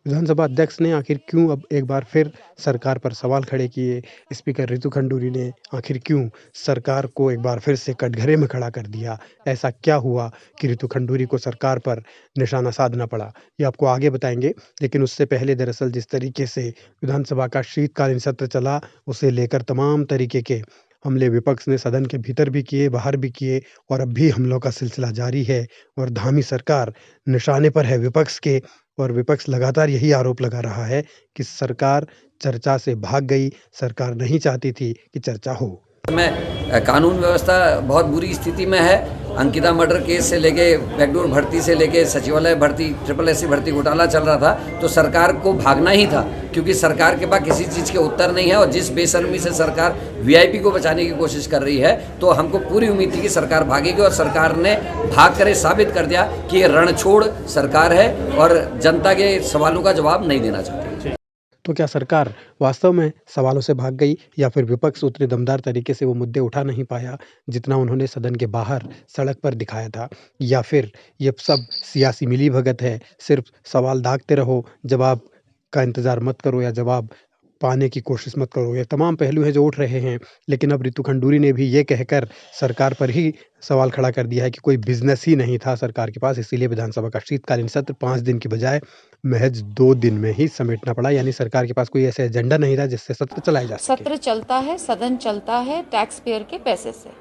विधानसभा अध्यक्ष ने आखिर क्यों अब एक बार फिर सरकार पर सवाल खड़े किए? स्पीकर रितु खंडूरी ने आखिर क्यों सरकार को एक बार फिर से कटघरे में खड़ा कर दिया? ऐसा क्या हुआ कि रितु खंडूरी को सरकार पर निशाना साधना पड़ा? ये आपको आगे बताएँगे, लेकिन उससे पहले दरअसल जिस तरीके से विधानसभा का शीतकालीन सत्र चला, उसे लेकर तमाम तरीके के हमले विपक्ष ने सदन के भीतर भी किए, बाहर भी किए और अब भी हमलों का सिलसिला जारी है और धामी सरकार निशाने पर है विपक्ष के और विपक्ष लगातार यही आरोप लगा रहा है कि सरकार चर्चा से भाग गई, सरकार नहीं चाहती थी कि चर्चा हो। में कानून व्यवस्था बहुत बुरी स्थिति में है। अंकिता मर्डर केस से लेके बैकडोर भर्ती से लेके सचिवालय भर्ती, ट्रिपल एससी भर्ती घोटाला चल रहा था, तो सरकार को भागना ही था, क्योंकि सरकार के पास किसी चीज़ के उत्तर नहीं है और जिस बेशर्मी से सरकार वीआईपी को बचाने की कोशिश कर रही है, तो हमको पूरी उम्मीद थी कि सरकार भागेगी और सरकार ने भाग कर साबित कर दिया कि ये रणछोड़ सरकार है और जनता के सवालों का जवाब नहीं देना चाहती। तो क्या सरकार वास्तव में सवालों से भाग गई या फिर विपक्ष उतने दमदार तरीके से वो मुद्दे उठा नहीं पाया जितना उन्होंने सदन के बाहर सड़क पर दिखाया था? या फिर ये सब सियासी मिलीभगत है, सिर्फ सवाल दागते रहो, जवाब का इंतज़ार मत करो या जवाब पाने की कोशिश मत करो? ये तमाम पहलू हैं जो उठ रहे हैं, लेकिन अब रितु खंडूरी ने भी ये कहकर सरकार पर ही सवाल खड़ा कर दिया है कि कोई बिज़नेस ही नहीं था सरकार के पास, इसीलिए विधानसभा का शीतकालीन सत्र 5 दिन की बजाय महज 2 दिन में ही समेटना पड़ा। यानी सरकार के पास कोई ऐसा एजेंडा नहीं था जिससे सत्र चलाया जा सके। सत्र चलता है, सदन चलता है टैक्स पेयर के पैसे से,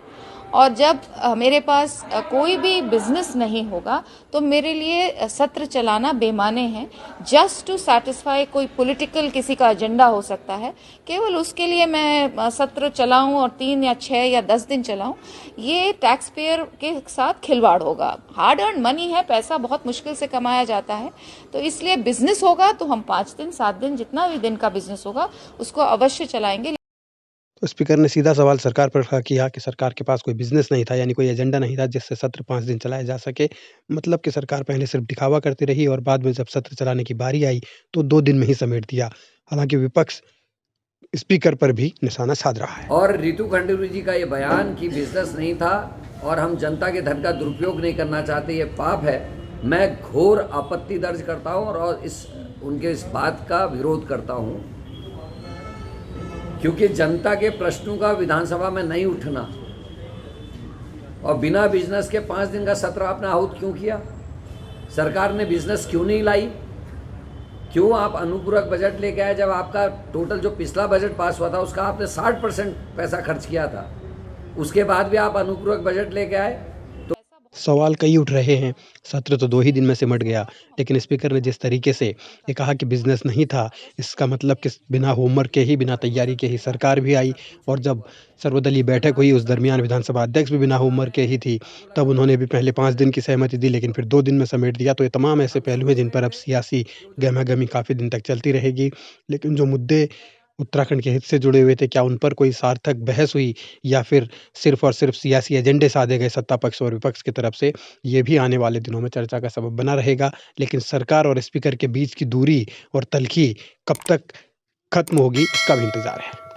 और जब मेरे पास कोई भी बिजनेस नहीं होगा तो मेरे लिए सत्र चलाना बेमाने है। जस्ट टू सैटिस्फाई कोई पॉलिटिकल किसी का एजेंडा हो सकता है, केवल उसके लिए मैं सत्र चलाऊं और 3 या 6 या 10 दिन चलाऊं, ये टैक्स पेयर के साथ खिलवाड़ होगा। हार्ड अर्न मनी है, पैसा बहुत मुश्किल से कमाया जाता है, तो इसलिए बिजनेस होगा तो हम 5 दिन 7 दिन जितना भी दिन का बिजनेस होगा उसको अवश्य चलाएंगे। तो स्पीकर ने सीधा सवाल सरकार पर किया कि सरकार के पास कोई बिज़नेस नहीं था, यानी कोई एजेंडा नहीं था जिससे सत्र 5 दिन चलाया जा सके। मतलब कि सरकार पहले सिर्फ दिखावा करती रही और बाद में जब सत्र चलाने की बारी आई तो 2 दिन में ही समेट दिया। हालाँकि विपक्ष स्पीकर पर भी निशाना साध रहा है। और रितु खंडूरी जी का ये बयान कि बिजनेस नहीं था और हम जनता के धन का दुरुपयोग नहीं करना चाहते, ये पाप है। मैं घोर आपत्ति दर्ज करता हूँ और उनके इस बात का विरोध करता हूँ, क्योंकि जनता के प्रश्नों का विधानसभा में नहीं उठना और बिना बिजनेस के 5 दिन का सत्र आपने आहूत क्यों किया? सरकार ने बिजनेस क्यों नहीं लाई? क्यों आप अनुपूरक बजट लेके आए? जब आपका टोटल जो पिछला बजट पास हुआ था उसका आपने 60% पैसा खर्च किया था, उसके बाद भी आप अनुपूरक बजट लेके आए। सवाल कई उठ रहे हैं। सत्र तो 2 ही दिन में सिमट गया, लेकिन स्पीकर ने जिस तरीके से ये कहा कि बिज़नेस नहीं था, इसका मतलब कि बिना होमवर्क के ही, बिना तैयारी के ही सरकार भी आई और जब सर्वदलीय बैठक हुई उस दरमियान विधानसभा अध्यक्ष भी बिना होमवर्क के ही थी, तब उन्होंने भी पहले 5 दिन की सहमति दी लेकिन फिर 2 दिन में समेट दिया। तो ये तमाम ऐसे पहलू हैं जिन पर अब सियासी गहमा-गहमी काफ़ी दिन तक चलती रहेगी। लेकिन जो मुद्दे उत्तराखंड के हित से जुड़े हुए थे, क्या उन पर कोई सार्थक बहस हुई या फिर सिर्फ़ और सिर्फ़ सियासी एजेंडे साधे गए सत्ता पक्ष और विपक्ष की तरफ से? ये भी आने वाले दिनों में चर्चा का सबब बना रहेगा। लेकिन सरकार और स्पीकर के बीच की दूरी और तल्ख़ी कब तक खत्म होगी, इसका भी इंतज़ार है।